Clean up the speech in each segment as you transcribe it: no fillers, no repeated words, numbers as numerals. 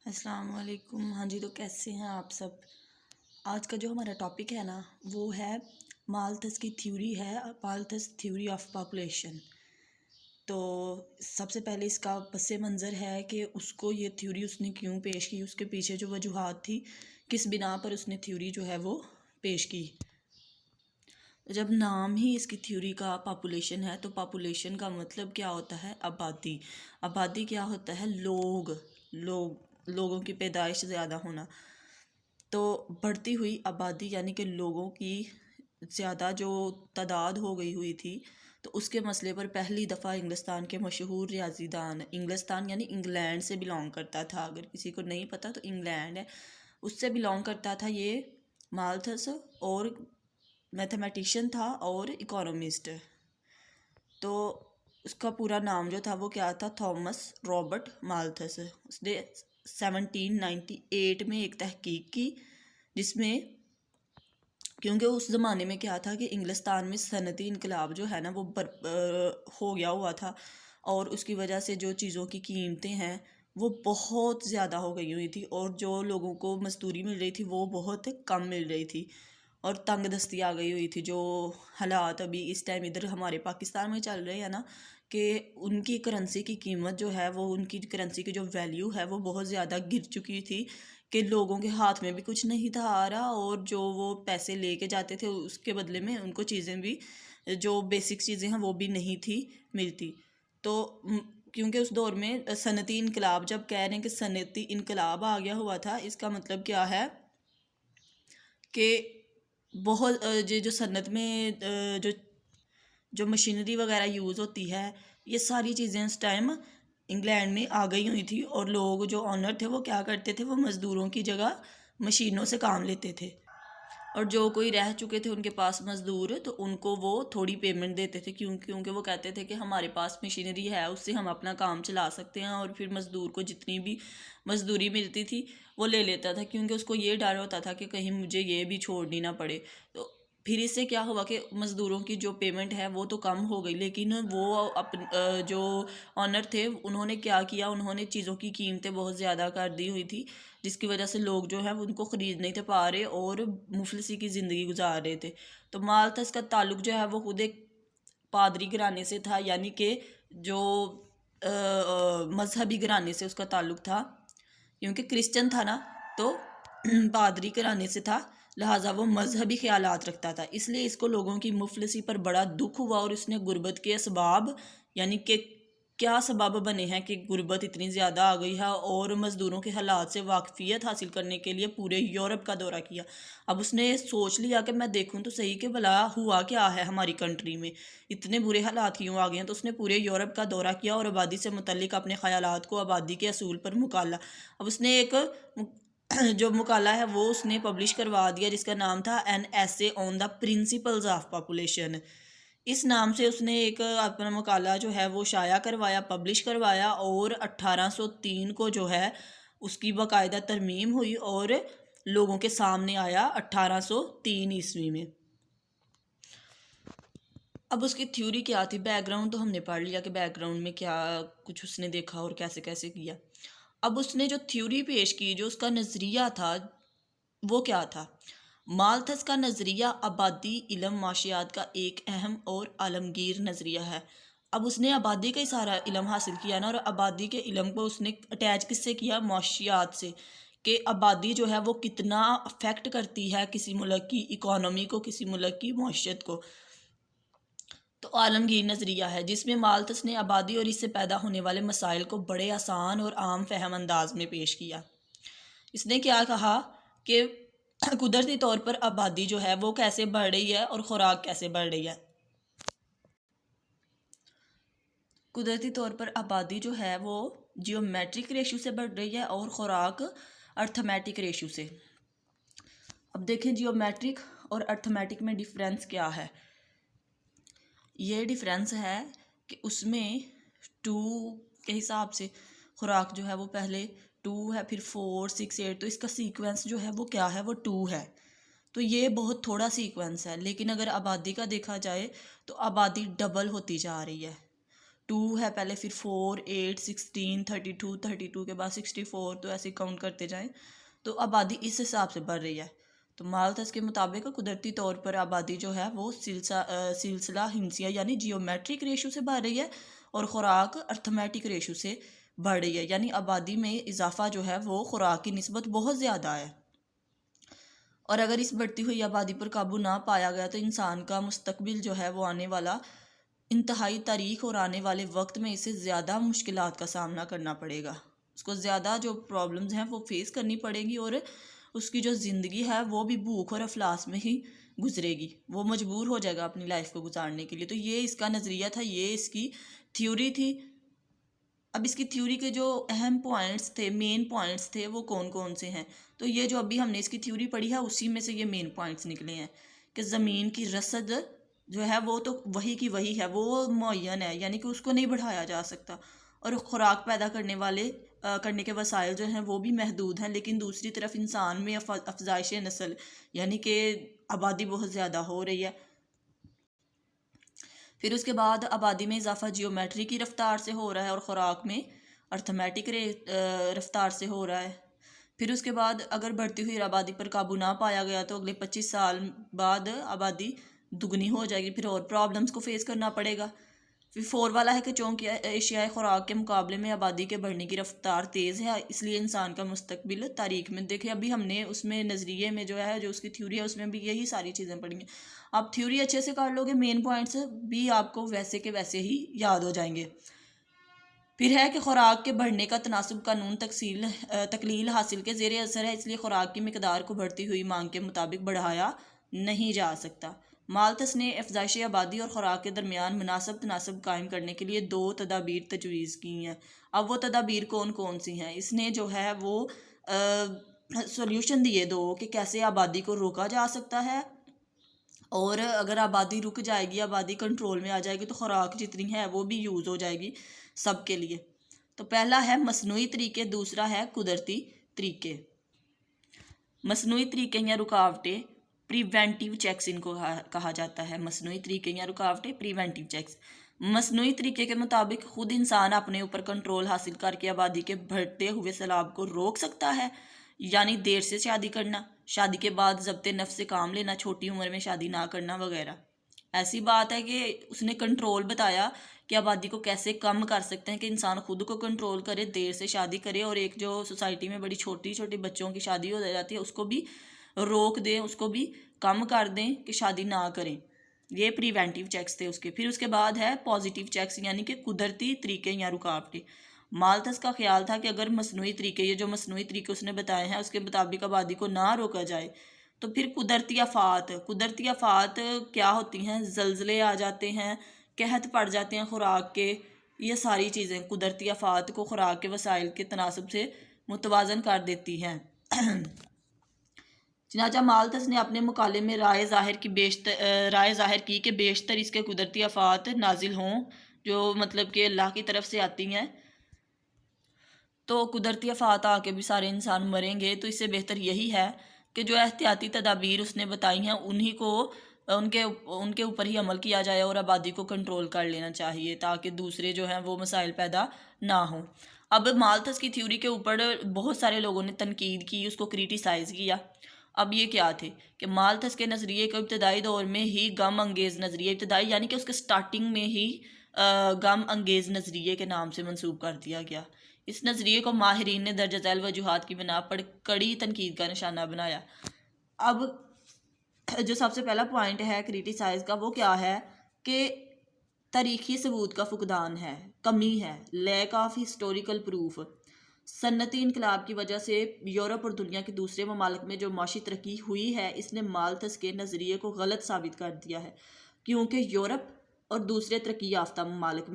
السلام علیکم۔ ہاں جی، تو کیسے ہیں آپ سب؟ آج کا جو ہمارا ٹاپک ہے نا وہ ہے مالتھس کی تھیوری ہے، مالتھس تھیوری آف پاپولیشن۔ تو سب سے پہلے اس کا پس منظر ہے کہ اس کو یہ تھیوری اس نے کیوں پیش کی، اس کے پیچھے جو وجوہات تھی، کس بنا پر اس نے تھیوری جو ہے وہ پیش کی۔ جب نام ہی اس کی تھیوری کا پاپولیشن ہے تو پاپولیشن کا مطلب کیا ہوتا ہے؟ آبادی۔ آبادی کیا ہوتا ہے؟ لوگوں کی پیدائش زیادہ ہونا۔ تو بڑھتی ہوئی آبادی یعنی کہ لوگوں کی زیادہ جو تعداد ہو گئی ہوئی تھی، تو اس کے مسئلے پر پہلی دفعہ انگلستان کے مشہور ریاضی دان، انگلستان یعنی انگلینڈ سے بلانگ کرتا تھا، اگر کسی کو نہیں پتہ تو انگلینڈ ہے، اس سے بلانگ کرتا تھا یہ مالتھس، اور میتھمیٹیشین تھا اور اکانومسٹ۔ تو اس کا پورا نام جو تھا وہ کیا تھا؟ Thomas Robert مالتھس۔ اس نے 1798 میں ایک تحقیق کی، جس میں کیونکہ اس زمانے میں کیا تھا کہ انگلستان میں صنعتی انقلاب جو ہے نا وہ ہو گیا ہوا تھا، اور اس کی وجہ سے جو چیزوں کی قیمتیں ہیں وہ بہت زیادہ ہو گئی ہوئی تھی، اور جو لوگوں کو مزدوری مل رہی تھی وہ بہت کم مل رہی تھی، اور تنگ دستی آ گئی ہوئی تھی۔ جو حالات ابھی اس ٹائم ادھر ہمارے پاکستان میں چل رہے ہیں نا، کہ ان کی کرنسی کی قیمت جو ہے وہ، ان کی کرنسی کی جو ویلیو ہے وہ بہت زیادہ گر چکی تھی، کہ لوگوں کے ہاتھ میں بھی کچھ نہیں تھا آ رہا، اور جو وہ پیسے لے کے جاتے تھے اس کے بدلے میں ان کو چیزیں بھی، جو بیسک چیزیں ہیں وہ بھی نہیں تھی ملتی۔ تو کیونکہ اس دور میں صنعتی انقلاب، جب کہہ رہے ہیں کہ صنعتی انقلاب آ گیا ہوا تھا، اس کا مطلب کیا ہے کہ بہت جو صنعت میں جو مشینری وغیرہ یوز ہوتی ہے، یہ ساری چیزیں اس ٹائم انگلینڈ میں آ گئی ہوئی تھی، اور لوگ جو آنر تھے وہ کیا کرتے تھے؟ وہ مزدوروں کی جگہ مشینوں سے کام لیتے تھے، اور جو کوئی رہ چکے تھے ان کے پاس مزدور، تو ان کو وہ تھوڑی پیمنٹ دیتے تھے، کیونکہ وہ کہتے تھے کہ ہمارے پاس مشینری ہے، اس سے ہم اپنا کام چلا سکتے ہیں، اور پھر مزدور کو جتنی بھی مزدوری ملتی تھی وہ لے لیتا تھا، کیونکہ اس کو یہ ڈر ہوتا تھا کہ کہیں مجھے یہ بھی چھوڑنی نہ پڑے۔ تو پھر اس سے کیا ہوا کہ مزدوروں کی جو پیمنٹ ہے وہ تو کم ہو گئی، لیکن وہ جو آنر تھے انہوں نے کیا کیا، انہوں نے چیزوں کی قیمتیں بہت زیادہ کر دی ہوئی تھی، جس کی وجہ سے لوگ جو ہیں ان کو خرید نہیں تھے پا رہے، اور مفلسی کی زندگی گزار رہے تھے۔ تو مالتھس کا تعلق جو ہے وہ خود ایک پادری گھرانے سے تھا، یعنی کہ جو مذہبی گھرانے سے اس کا تعلق تھا، کیونکہ کرسچن تھا نا، تو پادری گھرانے سے تھا، لہٰذا وہ مذہبی خیالات رکھتا تھا، اس لیے اس کو لوگوں کی مفلسی پر بڑا دکھ ہوا، اور اس نے غربت کے اسباب، یعنی کہ کیا سبب بنے ہیں کہ غربت اتنی زیادہ آ گئی ہے، اور مزدوروں کے حالات سے واقفیت حاصل کرنے کے لیے پورے یورپ کا دورہ کیا۔ اب اس نے سوچ لیا کہ میں دیکھوں تو صحیح کہ بھلا ہوا کیا ہے ہماری کنٹری میں، اتنے برے حالات کیوں آ گئے ہیں۔ تو اس نے پورے یورپ کا دورہ کیا، اور آبادی سے متعلق اپنے خیالات کو آبادی کے اصول پر مکالا۔ اب اس نے ایک جو مقالہ ہے وہ اس نے پبلش کروا دیا، جس کا نام تھا این ایسے آن دا پرنسپلز آف پاپولیشن۔ اس نام سے اس نے ایک اپنا مقالہ جو ہے وہ شائع کروایا، پبلش کروایا، اور 1803 کو جو ہے اس کی باقاعدہ ترمیم ہوئی، اور لوگوں کے سامنے آیا 1803 عیسوی میں۔ اب اس کی تھیوری کیا تھی؟ بیک گراؤنڈ تو ہم نے پڑھ لیا کہ بیک گراؤنڈ میں کیا کچھ اس نے دیکھا اور کیسے کیسے کیا۔ اب اس نے جو تھیوری پیش کی، جو اس کا نظریہ تھا وہ کیا تھا؟ مالتھس کا نظریہ آبادی علم معاشیات کا ایک اہم اور عالمگیر نظریہ ہے۔ اب اس نے آبادی کا ہی سارا علم حاصل کیا نا، اور آبادی کے علم کو اس نے اٹیچ کس سے کیا؟ معاشیات سے، کہ آبادی جو ہے وہ کتنا افیکٹ کرتی ہے کسی ملک کی اکانومی کو، کسی ملک کی معیشت کو۔ تو عالمگیر نظریہ ہے، جس میں مالتھس نے آبادی اور اس سے پیدا ہونے والے مسائل کو بڑے آسان اور عام فہم انداز میں پیش کیا۔ اس نے کیا کہا کہ قدرتی طور پر آبادی جو ہے وہ کیسے بڑھ رہی ہے، اور خوراک کیسے بڑھ رہی ہے۔ قدرتی طور پر آبادی جو ہے وہ جیومیٹرک ریشو سے بڑھ رہی ہے، اور خوراک ارتھمیٹک ریشو سے۔ اب دیکھیں جیومیٹرک اور ارتھمیٹک میں ڈیفرنس کیا ہے۔ یہ ڈیفرنس ہے کہ اس میں 2 کے حساب سے خوراک جو ہے وہ پہلے 2 ہے، پھر 4 6 8، تو اس کا سیکوینس جو ہے وہ کیا ہے؟ وہ 2 ہے۔ تو یہ بہت تھوڑا سیکوینس ہے، لیکن اگر آبادی کا دیکھا جائے تو آبادی ڈبل ہوتی جا رہی ہے۔ 2 ہے پہلے، پھر 4 8 16 32 32 کے بعد 64، تو ایسے کاؤنٹ کرتے جائیں تو آبادی اس حساب سے بڑھ رہی ہے۔ تو مالتھس کے مطابق قدرتی طور پر آبادی جو ہے وہ سلسلہ ہندسیہ یعنی جیومیٹرک ریشو سے بڑھ رہی ہے، اور خوراک ارتھمیٹک ریشو سے بڑھ رہی ہے، یعنی آبادی میں اضافہ جو ہے وہ خوراک کی نسبت بہت زیادہ ہے۔ اور اگر اس بڑھتی ہوئی آبادی پر قابو نہ پایا گیا تو انسان کا مستقبل جو ہے وہ آنے والا انتہائی تاریخ اور آنے والے وقت میں اسے زیادہ مشکلات کا سامنا کرنا پڑے گا، اس کو زیادہ جو پرابلمز ہیں وہ فیس کرنی پڑے گی، اور اس کی جو زندگی ہے وہ بھی بھوک اور افلاس میں ہی گزرے گی، وہ مجبور ہو جائے گا اپنی لائف کو گزارنے کے لیے۔ تو یہ اس کا نظریہ تھا، یہ اس کی تھیوری تھی۔ اب اس کی تھیوری کے جو اہم پوائنٹس تھے، مین پوائنٹس تھے، وہ کون کون سے ہیں؟ تو یہ جو ابھی ہم نے اس کی تھیوری پڑھی ہے اسی میں سے یہ مین پوائنٹس نکلے ہیں کہ زمین کی رسد جو ہے وہ تو وہی کی وہی ہے، وہ معین ہے، یعنی کہ اس کو نہیں بڑھایا جا سکتا، اور خوراک پیدا کرنے کے وسائل جو ہیں وہ بھی محدود ہیں، لیکن دوسری طرف انسان میں افزائش نسل یعنی کہ آبادی بہت زیادہ ہو رہی ہے۔ پھر اس کے بعد آبادی میں اضافہ جیومیٹری کی رفتار سے ہو رہا ہے، اور خوراک میں ارتھمیٹک رفتار سے ہو رہا ہے۔ پھر اس کے بعد اگر بڑھتی ہوئی آبادی پر قابو نہ پایا گیا تو اگلے 25 سال بعد آبادی دگنی ہو جائے گی، پھر اور پرابلمس کو فیس کرنا پڑے گا۔ پھر 4 والا ہے کہ چونکہ ایشیائی خوراک کے مقابلے میں آبادی کے بڑھنے کی رفتار تیز ہے، اس لیے انسان کا مستقبل تاریخ میں، دیکھیں ابھی ہم نے اس میں نظریے میں جو ہے جو اس کی تھیوری ہے اس میں بھی یہی ساری چیزیں پڑھی ہیں۔ آپ تھیوری اچھے سے کر لو گے، مین پوائنٹس بھی آپ کو ویسے کے ویسے ہی یاد ہو جائیں گے۔ پھر ہے کہ خوراک کے بڑھنے کا تناسب قانون تقلیل حاصل کے زیر اثر ہے، اس لیے خوراک کی مقدار کو بڑھتی ہوئی مانگ کے مطابق بڑھایا نہیں جا سکتا۔ مالتھس نے افزائش آبادی اور خوراک کے درمیان مناسب تناسب قائم کرنے کے لیے 2 تدابیر تجویز کی ہیں۔ اب وہ تدابیر کون کون سی ہیں؟ اس نے جو ہے وہ سولوشن دیے 2 کہ کیسے آبادی کو روکا جا سکتا ہے، اور اگر آبادی رک جائے گی، آبادی کنٹرول میں آ جائے گی تو خوراک جتنی ہے وہ بھی یوز ہو جائے گی سب کے لیے۔ تو پہلا ہے مصنوعی طریقے، دوسرا ہے قدرتی طریقے۔ مصنوعی طریقے یا رکاوٹیں پریونٹیو چیکس ان کو کہا جاتا ہے، مصنوعی طریقے یا رکاوٹیں پریونٹیو چیکس۔ مصنوعی طریقے کے مطابق خود انسان اپنے اوپر کنٹرول حاصل کر کے آبادی کے بڑھتے ہوئے سیلاب کو روک سکتا ہے، یعنی دیر سے شادی کرنا، شادی کے بعد ضبط نفس سے کام لینا، چھوٹی عمر میں شادی نہ کرنا وغیرہ۔ ایسی بات ہے کہ اس نے کنٹرول بتایا کہ آبادی کو کیسے کم کر سکتے ہیں، کہ انسان خود کو کنٹرول کرے، دیر سے شادی کرے، اور ایک جو سوسائٹی میں بڑی چھوٹی چھوٹی بچوں کی شادی ہو جاتی ہے اس کو بھی روک دیں، اس کو بھی کم کر دیں کہ شادی نہ کریں۔ یہ پریونٹیو چیکس تھے اس کے۔ پھر اس کے بعد ہے پازیٹیو چیکس یعنی کہ قدرتی طریقے یا رکاوٹیں۔ مالتھس کا خیال تھا کہ اگر مصنوعی طریقے، یہ جو مصنوعی طریقے اس نے بتائے ہیں اس کے مطابق آبادی کو نہ روکا جائے تو پھر قدرتی آفات کیا ہوتی ہیں؟ زلزلے آ جاتے ہیں، قحط پڑ جاتے ہیں خوراک کے، یہ ساری چیزیں قدرتی آفات کو خوراک کے وسائل کے تناسب سے متوازن کر دیتی ہیں۔ چنانچہ مالتھس نے اپنے مقالے میں رائے ظاہر کی کہ بیشتر اس کے قدرتی آفات نازل ہوں جو مطلب کہ اللہ کی طرف سے آتی ہیں، تو قدرتی آفات آ کے بھی سارے انسان مریں گے، تو اس سے بہتر یہی ہے کہ جو احتیاطی تدابیر اس نے بتائی ہیں ان کے اوپر ہی عمل کیا جائے، اور آبادی کو کنٹرول کر لینا چاہیے تاکہ دوسرے جو ہیں وہ مسائل پیدا نہ ہوں۔ اب مالتھس کی تھیوری کے اوپر بہت سارے لوگوں نے تنقید کی، اس کو کریٹیسائز کیا۔ اب یہ کیا تھے کہ مالتھس کے نظریے کو ابتدائی دور میں ہی غم انگیز نظریے، ابتدائی یعنی کہ اس کے سٹارٹنگ میں ہی غم انگیز نظریے کے نام سے منسوب کر دیا گیا۔ اس نظریے کو ماہرین نے درجہ ذیل وجوہات کی بنا پر کڑی تنقید کا نشانہ بنایا۔ اب جو سب سے پہلا پوائنٹ ہے کریٹیسائز کا وہ کیا ہے کہ تاریخی ثبوت کا فقدان ہے، کمی ہے، لیک آف ہسٹوریکل پروف۔ صنعتی انقلاب کی وجہ سے یورپ اور دنیا کے دوسرے ممالک میں جو معاشی ترقی ہوئی ہے اس نے مالتھس کے نظریے کو غلط ثابت کر دیا ہے، کیونکہ یورپ اور دوسرے ترقی یافتہ ممالک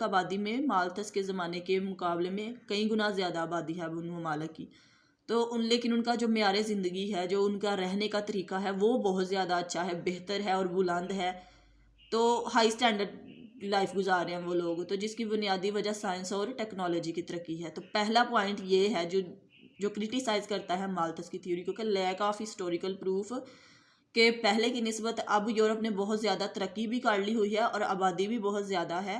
آبادی میں مالتھس کے زمانے کے مقابلے میں کئی گنا زیادہ آبادی ہے ان ممالک کی، لیکن ان کا جو معیار زندگی ہے، جو ان کا رہنے کا طریقہ ہے وہ بہت زیادہ اچھا ہے، بہتر ہے اور بلند ہے، تو ہائی سٹینڈرڈ لائف گزار رہے ہیں وہ لوگ، تو جس کی بنیادی وجہ سائنس اور ٹیکنالوجی کی ترقی ہے۔ تو پہلا پوائنٹ یہ ہے جو کرٹیسائز کرتا ہے مالتھس کی تھیوری کو، کہ لیک آف ہسٹوریکل پروف، کہ پہلے کی نسبت اب یورپ نے بہت زیادہ ترقی بھی کر لی ہوئی ہے اور آبادی بھی بہت زیادہ ہے،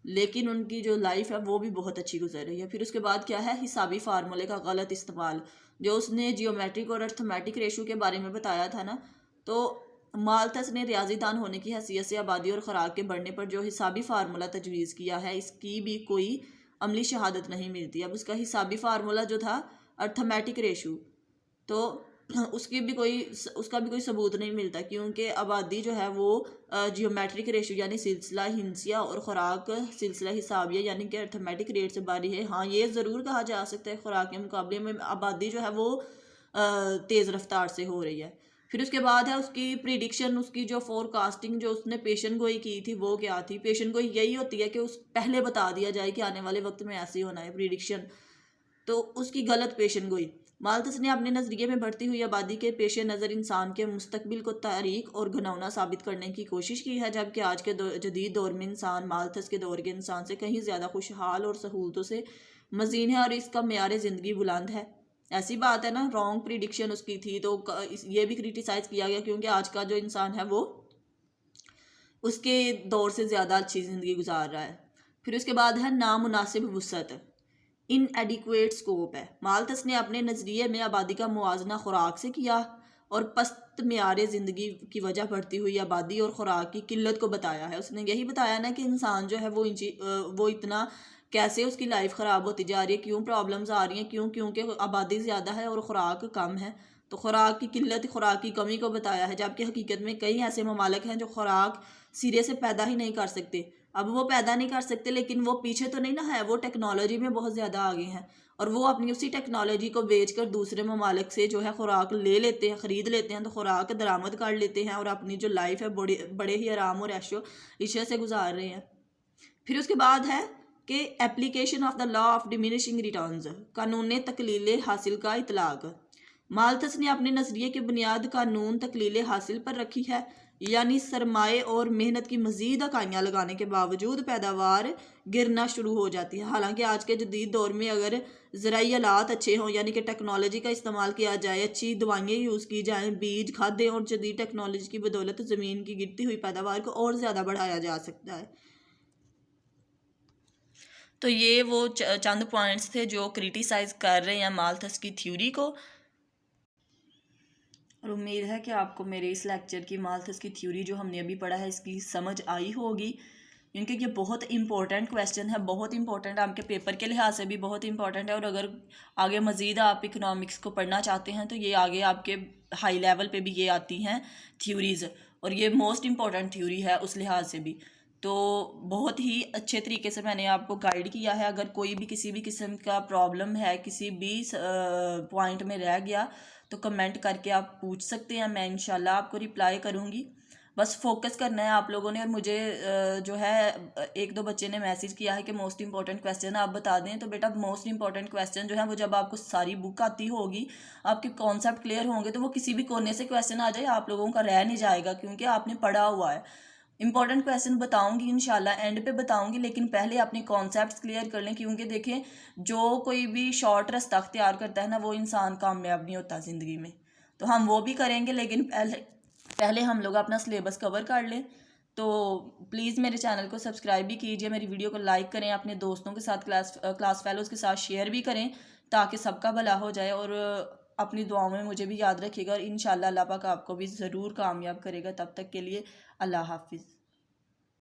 لیکن ان کی جو لائف ہے وہ بھی بہت اچھی گزر رہی ہے۔ پھر اس کے بعد کیا ہے، حسابی فارمولے کا غلط استعمال، جو اس نے جیومیٹرک اور ارتھمیٹک ریشو کے بارے میں بتایا تھا نا، تو مالتھس نے ریاضی دان ہونے کی حیثیت سے آبادی اور خوراک کے بڑھنے پر جو حسابی فارمولہ تجویز کیا ہے، اس کی بھی کوئی عملی شہادت نہیں ملتی۔ اب اس کا حسابی فارمولہ جو تھا ارتھمیٹک ریشو، تو اس کا بھی کوئی ثبوت نہیں ملتا، کیونکہ آبادی جو ہے وہ جیومیٹرک ریشو یعنی سلسلہ ہندسیہ اور خوراک سلسلہ حسابیہ یعنی کہ ارتھمیٹک ریٹ سے باری ہے۔ ہاں، یہ ضرور کہا جا سکتا ہے خوراک کے مقابلے میں آبادی جو ہے وہ تیز رفتار سے ہو رہی ہے۔ پھر اس کے بعد ہے اس کی پریڈکشن، اس کی جو فور کاسٹنگ جو اس نے پیشن گوئی کی تھی وہ کیا تھی۔ پیشن گوئی یہی ہوتی ہے کہ پہلے بتا دیا جائے کہ آنے والے وقت میں ایسے ہونا ہے، پریڈکشن، تو اس کی غلط پیشن گوئی۔ مالتھس نے اپنے نظریے میں بڑھتی ہوئی آبادی کے پیش نظر انسان کے مستقبل کو تاریک اور گھناؤنا ثابت کرنے کی کوشش کی ہے، جبکہ آج کے جدید دور میں انسان مالتھس کے دور کے انسان سے کہیں زیادہ خوشحال اور سہولتوں سے مزین ہے اور اس کا معیار زندگی بلند ہے۔ ایسی بات ہے نا، رانگ پریڈکشن اس کی تھی، تو یہ بھی کرٹیسائز کیا گیا، کیونکہ آج کا جو انسان ہے وہ اس کے دور سے زیادہ اچھی زندگی گزار رہا ہے۔ پھر اس کے بعد ہے نامناسب وسعت، ان ایڈیکویٹ سکوپ ہے۔ مالتھس نے اپنے نظریے میں آبادی کا موازنہ خوراک سے کیا اور پست معیار زندگی کی وجہ بڑھتی ہوئی آبادی اور خوراک کی قلت کو بتایا ہے۔ اس نے یہی بتایا نا کہ انسان جو ہے وہ اتنا کیسے اس کی لائف خراب ہوتی جا رہی ہے، کیوں پرابلمز آ رہی ہیں، کیونکہ آبادی زیادہ ہے اور خوراک کم ہے، تو خوراک کی قلت، خوراک کی کمی کو بتایا ہے، جبکہ حقیقت میں کئی ایسے ممالک ہیں جو خوراک سرے سے پیدا ہی نہیں کر سکتے۔ اب وہ پیدا نہیں کر سکتے، لیکن وہ پیچھے تو نہیں نا ہے، وہ ٹیکنالوجی میں بہت زیادہ آگے ہیں، اور وہ اپنی اسی ٹیکنالوجی کو بیچ کر دوسرے ممالک سے جو ہے خوراک لے لیتے ہیں، خرید لیتے ہیں، تو خوراک درآمد کر لیتے ہیں اور اپنی جو لائف ہے بڑے ہی آرام اور عیش و عشرت سے گزار رہے ہیں۔ پھر اس کے بعد ہے کہ application of the law of diminishing returns, قانون تقلیل حاصل کا اطلاق۔ مالتھس نے اپنے نظریے کی بنیاد قانون تقلیل حاصل پر رکھی ہے، یعنی سرمایہ اور محنت کی مزید اکائیاں لگانے کے باوجود پیداوار گرنا شروع ہو جاتی ہے۔ حالانکہ آج کے جدید دور میں اگر زرعی آلات اچھے ہوں، یعنی کہ ٹیکنالوجی کا استعمال کیا جائے، اچھی دوائیں یوز کی جائیں، بیج، کھادیں اور جدید ٹیکنالوجی کی بدولت زمین کی گرتی ہوئی پیداوار کو اور زیادہ بڑھایا جا سکتا ہے۔ تو یہ وہ چند پوائنٹس تھے جو کرٹیسائز کر رہے ہیں مالتھس کی تھیوری کو، اور امید ہے کہ آپ کو میرے اس لیکچر کی مالتھس کی تھیوری جو ہم نے ابھی پڑھا ہے اس کی سمجھ آئی ہوگی، کیونکہ یہ بہت امپورٹنٹ کویسچن ہے، بہت امپورٹنٹ، آپ کے پیپر کے لحاظ سے بھی بہت امپورٹنٹ ہے، اور اگر آگے مزید آپ اکنامکس کو پڑھنا چاہتے ہیں تو یہ آگے آپ کے ہائی لیول پہ بھی یہ آتی ہیں تھیوریز، اور یہ موسٹ امپورٹنٹ تھیوری ہے اس لحاظ سے بھی۔ تو بہت ہی اچھے طریقے سے میں نے آپ کو گائیڈ کیا ہے۔ اگر کوئی بھی کسی بھی قسم کا پرابلم ہے، کسی بھی پوائنٹ میں رہ گیا تو کمنٹ کر کے آپ پوچھ سکتے ہیں، میں انشاءاللہ آپ کو رپلائی کروں گی۔ بس فوکس کرنا ہے آپ لوگوں نے، اور مجھے جو ہے ایک دو بچے نے میسیج کیا ہے کہ موسٹ امپورٹنٹ کویسچن آپ بتا دیں، تو بیٹا موسٹ امپورٹنٹ کویسچن جو ہے وہ جب آپ کو ساری بک آتی ہوگی، آپ کے کانسیپٹ کلیئر ہوں گے، تو وہ کسی بھی کونے سے کویسچن آ جائے آپ لوگوں کا رہ نہیں جائے گا، کیونکہ آپ نے پڑھا ہوا ہے۔ امپورٹنٹ کویسچن بتاؤں گی انشاءاللہ، اینڈ پہ بتاؤں گی، لیکن پہلے اپنے کانسیپٹس کلیئر کر لیں، کیونکہ دیکھیں جو کوئی بھی شارٹ رستہ اختیار کرتا ہے نا، وہ انسان کامیاب نہیں ہوتا زندگی میں۔ تو ہم وہ بھی کریں گے، لیکن پہلے ہم لوگ اپنا سلیبس کور کر لیں۔ تو پلیز میرے چینل کو سبسکرائب بھی کیجئے، میری ویڈیو کو لائک کریں، اپنے دوستوں کے ساتھ کلاس فیلوز کے ساتھ شیئر بھی کریں، تاکہ سب کا بھلا ہو جائے، اور اپنی دعاؤں میں مجھے بھی یاد رکھیے گا، اور انشاءاللہ اللہ پاک آپ کو بھی ضرور کامیاب کرے گا۔ تب تک کے لیے اللہ حافظ۔